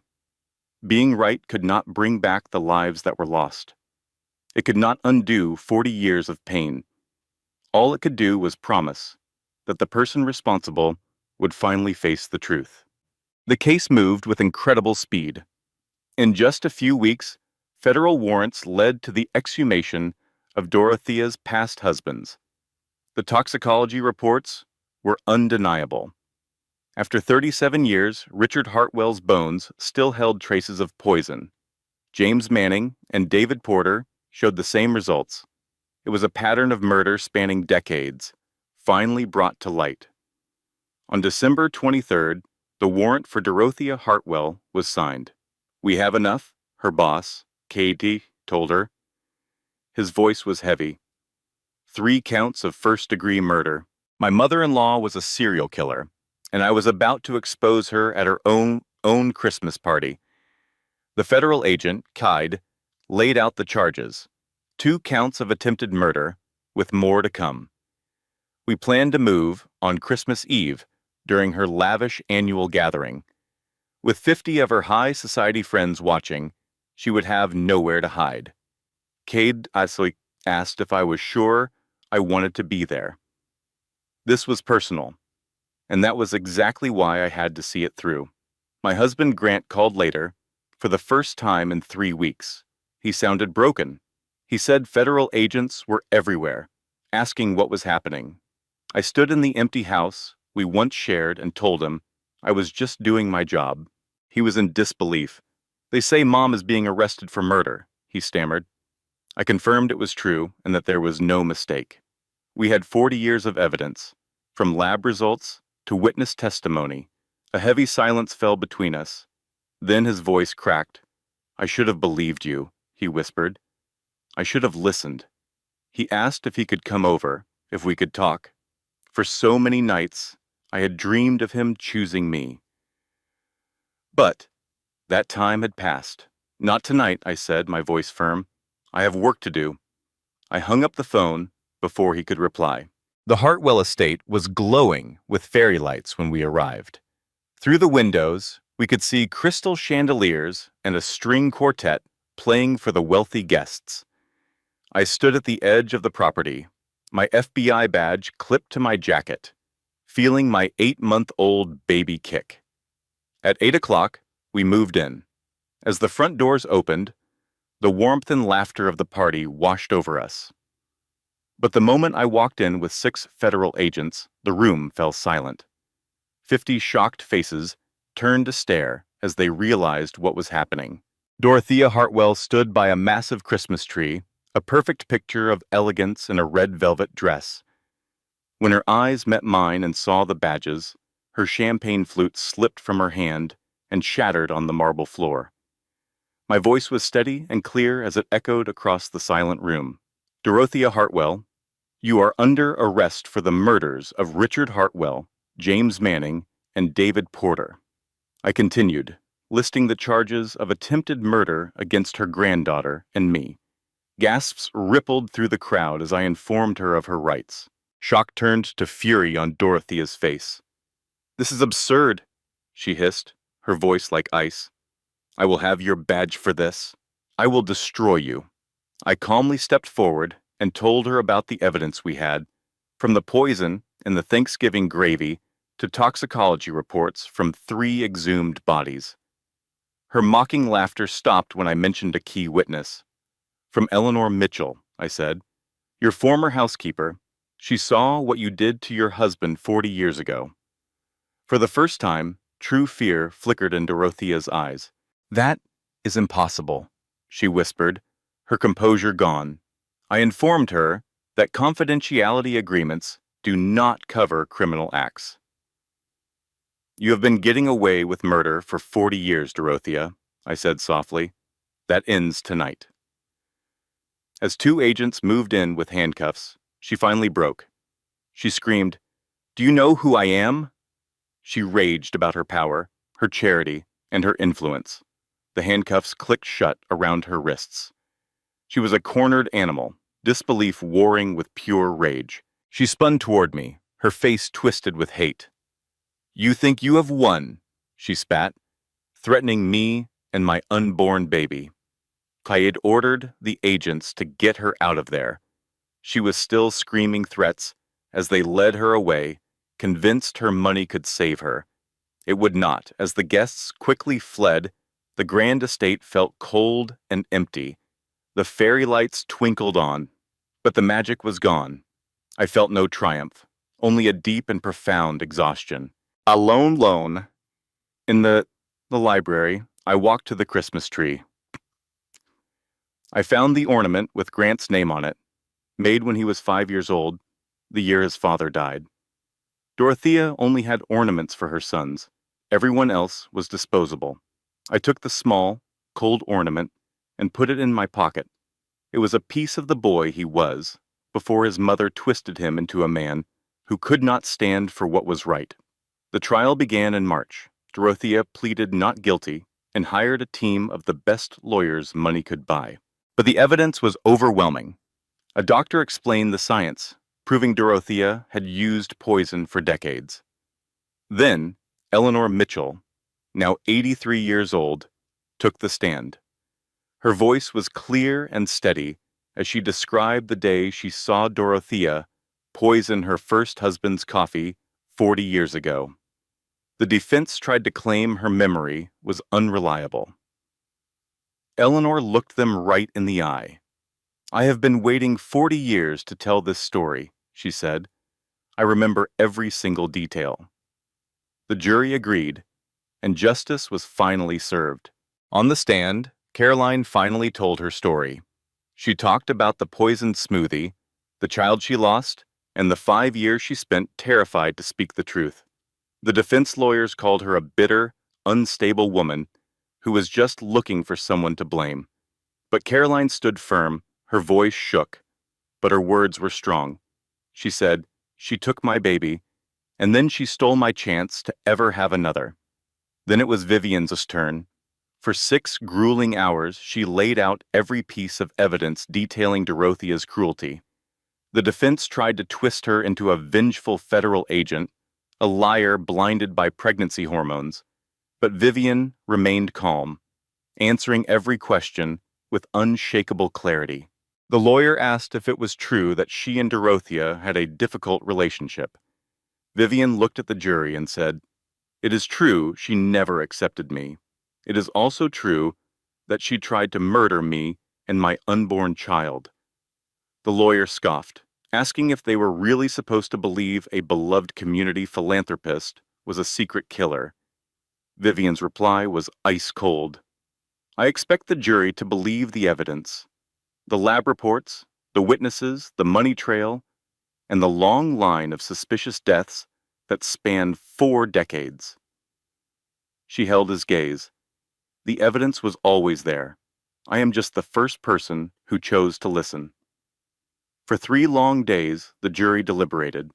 Being right could not bring back the lives that were lost. It could not undo 40 years of pain. All it could do was promise that the person responsible would finally face the truth. The case moved with incredible speed. In just a few weeks, federal warrants led to the exhumation of Dorothea's past husbands. The toxicology reports were undeniable. After 37 years, Richard Hartwell's bones still held traces of poison. James Manning and David Porter showed the same results. It was a pattern of murder spanning decades, finally brought to light. On December 23rd, the warrant for Dorothea Hartwell was signed. "We have enough," her boss, Katie, told her. His voice was heavy. 3 counts of first-degree murder. My mother-in-law was a serial killer, and I was about to expose her at her own Christmas party. The federal agent, Kyde, laid out the charges. 2 counts of attempted murder, with more to come. We planned to move on Christmas Eve during her lavish annual gathering. With 50 of her high society friends watching, she would have nowhere to hide. Cade asked if I was sure I wanted to be there. This was personal, and that was exactly why I had to see it through. My husband Grant called later, for the first time in 3 weeks. He sounded broken. He said federal agents were everywhere, asking what was happening. I stood in the empty house we once shared and told him I was just doing my job. He was in disbelief. "They say Mom is being arrested for murder," he stammered. I confirmed it was true and that there was no mistake. We had 40 years of evidence, from lab results to witness testimony. A heavy silence fell between us. Then his voice cracked. "I should have believed you," he whispered. "I should have listened." He asked if he could come over, if we could talk. For so many nights, I had dreamed of him choosing me. But that time had passed. "Not tonight," I said, my voice firm. "I have work to do." I hung up the phone before he could reply. The Hartwell estate was glowing with fairy lights when we arrived. Through the windows, we could see crystal chandeliers and a string quartet playing for the wealthy guests. I stood at the edge of the property, my FBI badge clipped to my jacket, feeling my 8-month-old baby kick. At 8 o'clock, we moved in. As the front doors opened, the warmth and laughter of the party washed over us. But the moment I walked in with 6 federal agents, the room fell silent. 50 shocked faces turned to stare as they realized what was happening. Dorothea Hartwell stood by a massive Christmas tree, a perfect picture of elegance in a red velvet dress. When her eyes met mine and saw the badges, her champagne flute slipped from her hand and shattered on the marble floor. My voice was steady and clear as it echoed across the silent room. "Dorothea Hartwell, you are under arrest for the murders of Richard Hartwell, James Manning, and David Porter." I continued, listing the charges of attempted murder against her granddaughter and me. Gasps rippled through the crowd as I informed her of her rights. Shock turned to fury on Dorothea's face. "This is absurd," she hissed, her voice like ice. "I will have your badge for this. I will destroy you." I calmly stepped forward and told her about the evidence we had, from the poison in the Thanksgiving gravy to toxicology reports from 3 exhumed bodies. Her mocking laughter stopped when I mentioned a key witness. "From Eleanor Mitchell," I said. "Your former housekeeper. She saw what you did to your husband 40 years ago." For the first time, true fear flickered in Dorothea's eyes. "That is impossible," she whispered, her composure gone. I informed her that confidentiality agreements do not cover criminal acts. "You have been getting away with murder for 40 years, Dorothea," I said softly. "That ends tonight." As 2 agents moved in with handcuffs, she finally broke. She screamed, "Do you know who I am?" She raged about her power, her charity, and her influence. The handcuffs clicked shut around her wrists. She was a cornered animal, disbelief warring with pure rage. She spun toward me, her face twisted with hate. "You think you have won," she spat, threatening me and my unborn baby. I had ordered the agents to get her out of there. She was still screaming threats as they led her away, convinced her money could save her. It would not. As the guests quickly fled, the grand estate felt cold and empty. The fairy lights twinkled on, but the magic was gone. I felt no triumph, only a deep and profound exhaustion. Alone, in the library, I walked to the Christmas tree. I found the ornament with Grant's name on it, made when he was 5 years old, the year his father died. Dorothea only had ornaments for her sons. Everyone else was disposable. I took the small, cold ornament and put it in my pocket. It was a piece of the boy he was, before his mother twisted him into a man who could not stand for what was right. The trial began in March. Dorothea pleaded not guilty and hired a team of the best lawyers money could buy. But the evidence was overwhelming. A doctor explained the science, proving Dorothea had used poison for decades. Then, Eleanor Mitchell, now 83 years old, took the stand. Her voice was clear and steady as she described the day she saw Dorothea poison her first husband's coffee 40 years ago. The defense tried to claim her memory was unreliable. Eleanor looked them right in the eye. "I have been waiting 40 years to tell this story," she said. "I remember every single detail." The jury agreed, and justice was finally served. On the stand, Caroline finally told her story. She talked about the poisoned smoothie, the child she lost, and the 5 years she spent terrified to speak the truth. The defense lawyers called her a bitter, unstable woman who was just looking for someone to blame. But Caroline stood firm, her voice shook, but her words were strong. She said, "She took my baby, and then she stole my chance to ever have another." Then it was Vivian's turn. For 6 grueling hours, she laid out every piece of evidence detailing Dorothea's cruelty. The defense tried to twist her into a vengeful federal agent, a liar blinded by pregnancy hormones. But Vivian remained calm, answering every question with unshakable clarity. The lawyer asked if it was true that she and Dorothea had a difficult relationship. Vivian looked at the jury and said, "It is true she never accepted me. It is also true that she tried to murder me and my unborn child." The lawyer scoffed, asking if they were really supposed to believe a beloved community philanthropist was a secret killer. Vivian's reply was ice cold. "I expect the jury to believe the evidence. The lab reports, the witnesses, the money trail, and the long line of suspicious deaths that spanned 4 decades. She held his gaze. "The evidence was always there. I am just the first person who chose to listen." For 3 long days, the jury deliberated.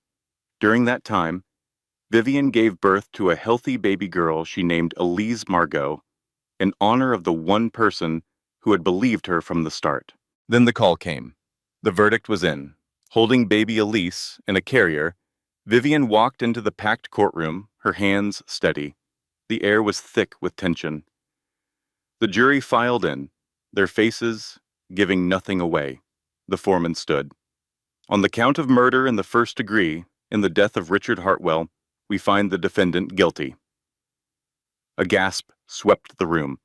During that time, Vivian gave birth to a healthy baby girl she named Elise Margot, in honor of the one person who had believed her from the start. Then the call came. The verdict was in. Holding baby Elise in a carrier, Vivian walked into the packed courtroom, her hands steady. The air was thick with tension. The jury filed in, their faces giving nothing away. The foreman stood. "On the count of murder in the first degree, in the death of Richard Hartwell, we find the defendant guilty." A gasp swept the room.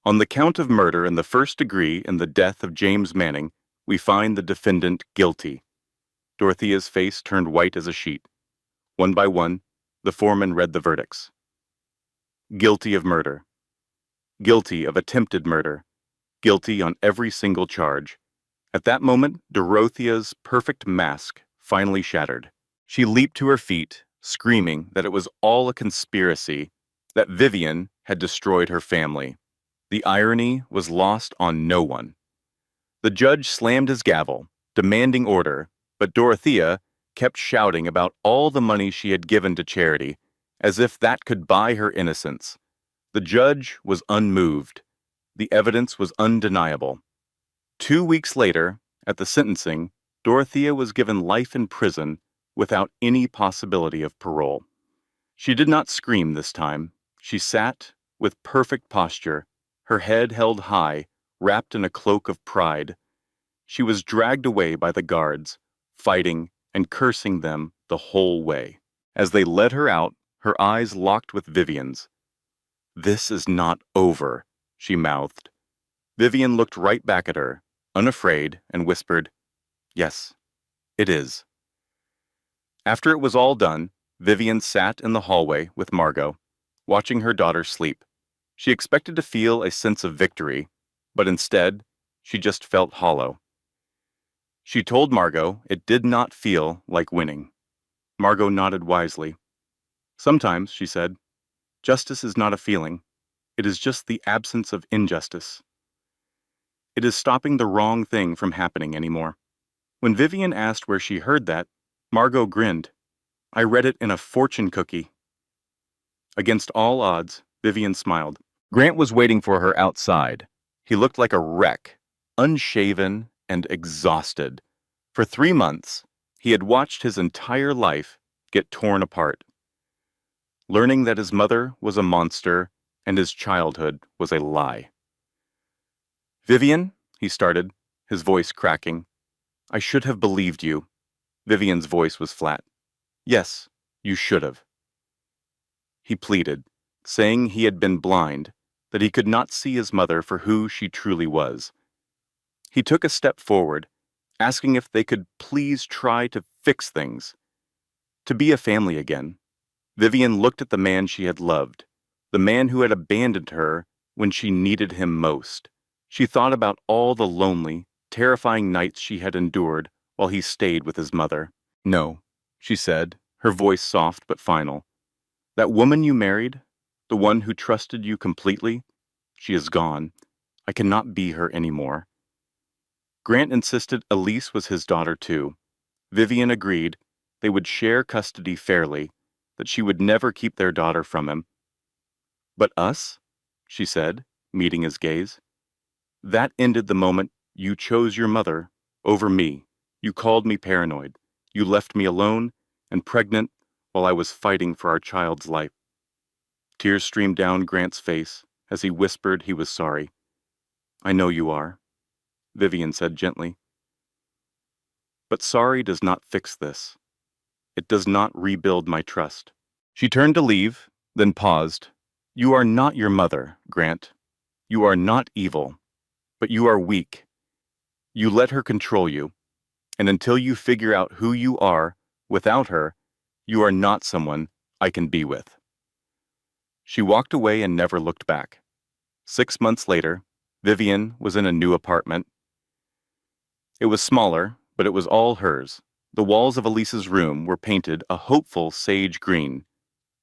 "On the count of murder in the first degree in the death of James Manning, we find the defendant guilty." Dorothea's face turned white as a sheet. One by one, the foreman read the verdicts. Guilty of murder. Guilty of attempted murder. Guilty on every single charge. At that moment, Dorothea's perfect mask finally shattered. She leaped to her feet, screaming that it was all a conspiracy, that Vivian had destroyed her family. The irony was lost on no one. The judge slammed his gavel, demanding order, but Dorothea kept shouting about all the money she had given to charity, as if that could buy her innocence. The judge was unmoved. The evidence was undeniable. 2 weeks later, at the sentencing, Dorothea was given life in prison without any possibility of parole. She did not scream this time. She sat with perfect posture, her head held high, wrapped in a cloak of pride. She was dragged away by the guards, fighting and cursing them the whole way. As they led her out, her eyes locked with Vivian's. "This is not over," she mouthed. Vivian looked right back at her, unafraid, and whispered, "Yes, it is." After it was all done, Vivian sat in the hallway with Margot, watching her daughter sleep. She expected to feel a sense of victory, but instead, she just felt hollow. She told Margot it did not feel like winning. Margot nodded wisely. "Sometimes," she said, "justice is not a feeling. It is just the absence of injustice. It is stopping the wrong thing from happening anymore." When Vivian asked where she heard that, Margot grinned. "I read it in a fortune cookie." Against all odds, Vivian smiled. Grant was waiting for her outside. He looked like a wreck, unshaven and exhausted. For 3 months, he had watched his entire life get torn apart, learning that his mother was a monster and his childhood was a lie. "Vivian," he started, his voice cracking, "I should have believed you." Vivian's voice was flat. "Yes, you should have." He pleaded, saying he had been blind, that he could not see his mother for who she truly was. He took a step forward, asking if they could please try to fix things, to be a family again. Vivian looked at the man she had loved, the man who had abandoned her when she needed him most. She thought about all the lonely, terrifying nights she had endured while he stayed with his mother. "No," she said, her voice soft but final. "That woman you married, the one who trusted you completely, she is gone. I cannot be her anymore." Grant insisted Elise was his daughter too. Vivian agreed they would share custody fairly, that she would never keep their daughter from him. "But us?" she said, meeting his gaze. "That ended the moment you chose your mother over me. You called me paranoid. You left me alone and pregnant while I was fighting for our child's life." Tears streamed down Grant's face as he whispered he was sorry. "I know you are," Vivian said gently. "But sorry does not fix this. It does not rebuild my trust." She turned to leave, then paused. "You are not your mother, Grant. You are not evil, but you are weak. You let her control you, and until you figure out who you are without her, you are not someone I can be with." She walked away and never looked back. 6 months later, Vivian was in a new apartment. It was smaller, but it was all hers. The walls of Elise's room were painted a hopeful sage green.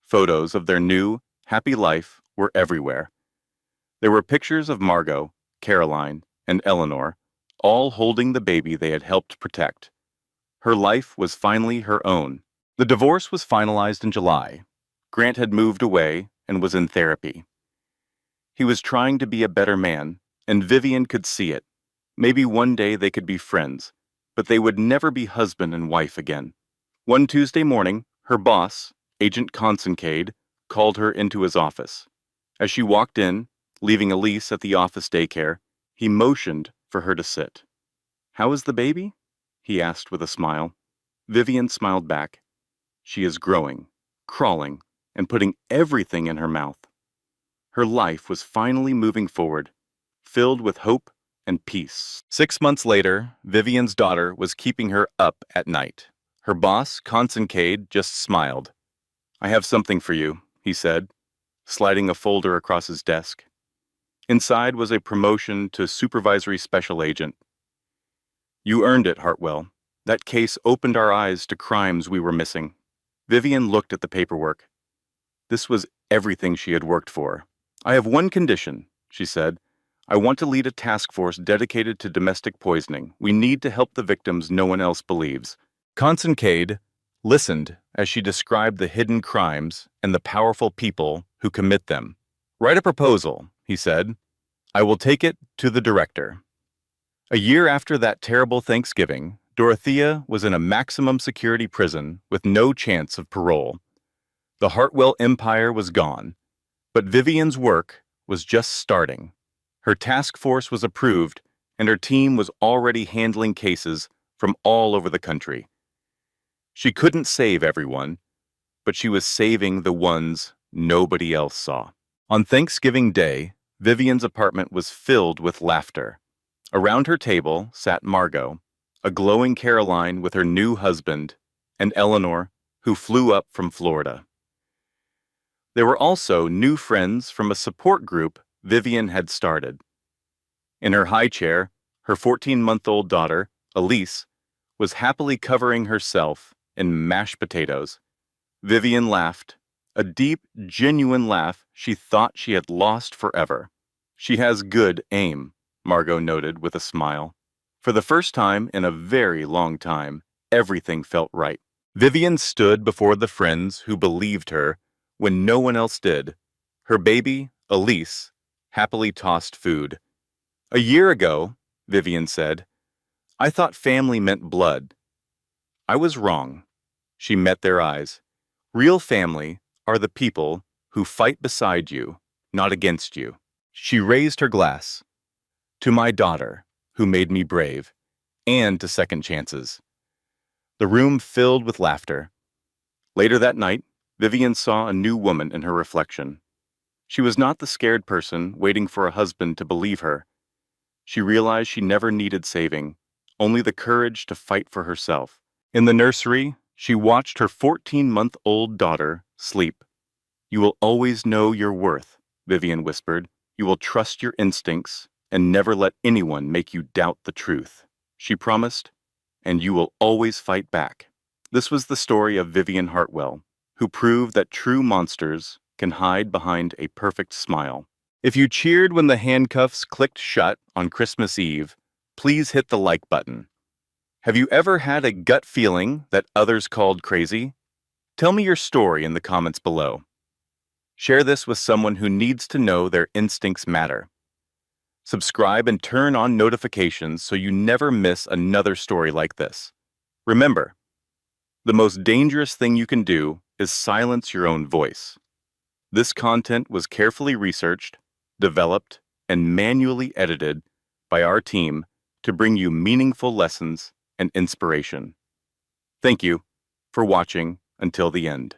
Photos of their new, happy life were everywhere. There were pictures of Margot, Caroline, and Eleanor, all holding the baby they had helped protect. Her life was finally her own. The divorce was finalized in July. Grant had moved away and was in therapy. He was trying to be a better man, and Vivian could see it. Maybe one day they could be friends, but they would never be husband and wife again. One Tuesday morning, her boss, Agent Consincade, called her into his office. As she walked in, leaving Elise at the office daycare, he motioned for her to sit. "How is the baby?" he asked with a smile. Vivian smiled back. "She is growing, crawling, and putting everything in her mouth." Her life was finally moving forward, filled with hope and peace. 6 months later, Vivian's daughter was keeping her up at night. Her boss, Consincade, just smiled. "I have something for you," he said, sliding a folder across his desk. Inside was a promotion to supervisory special agent. "You earned it, Hartwell. That case opened our eyes to crimes we were missing." Vivian looked at the paperwork. This was everything she had worked for. "I have one condition," she said. "I want to lead a task force dedicated to domestic poisoning. We need to help the victims no one else believes." Consincade listened as she described the hidden crimes and the powerful people who commit them. "Write a proposal," he said. I will take it to the director. A year after that terrible Thanksgiving, Dorothea was in a maximum security prison with no chance of parole. The Hartwell empire was gone, but Vivian's work was just starting. Her task force was approved, and her team was already handling cases from all over the country. She couldn't save everyone, but she was saving the ones nobody else saw. On Thanksgiving Day, Vivian's apartment was filled with laughter. Around her table sat Margot, a glowing Caroline with her new husband, and Eleanor, who flew up from Florida. There were also new friends from a support group Vivian had started. In her high chair, her 14-month-old daughter, Elise, was happily covering herself in mashed potatoes. Vivian laughed, a deep, genuine laugh she thought she had lost forever. She has good aim, Margot noted with a smile. For the first time in a very long time, everything felt right. Vivian stood before the friends who believed her when no one else did. Her baby, Elise, happily tossed food. "A year ago," Vivian said, "I thought family meant blood. I was wrong." She met their eyes. Real family are the people who fight beside you, not against you. She raised her glass. "To my daughter, who made me brave, and to second chances." The room filled with laughter. Later that night, Vivian saw a new woman in her reflection. She was not the scared person waiting for a husband to believe her. She realized she never needed saving, only the courage to fight for herself. In the nursery, she watched her 14-month-old daughter sleep. "You will always know your worth," Vivian whispered. "You will trust your instincts and never let anyone make you doubt the truth," she promised, "and you will always fight back." This was the story of Vivian Hartwell, who proved that true monsters can hide behind a perfect smile. If you cheered when the handcuffs clicked shut on Christmas Eve, please hit the like button. Have you ever had a gut feeling that others called crazy? Tell me your story in the comments below. Share this with someone who needs to know their instincts matter. Subscribe and turn on notifications so you never miss another story like this. Remember, the most dangerous thing you can do is silence your own voice. This content was carefully researched, developed, and manually edited by our team to bring you meaningful lessons and inspiration. Thank you for watching until the end.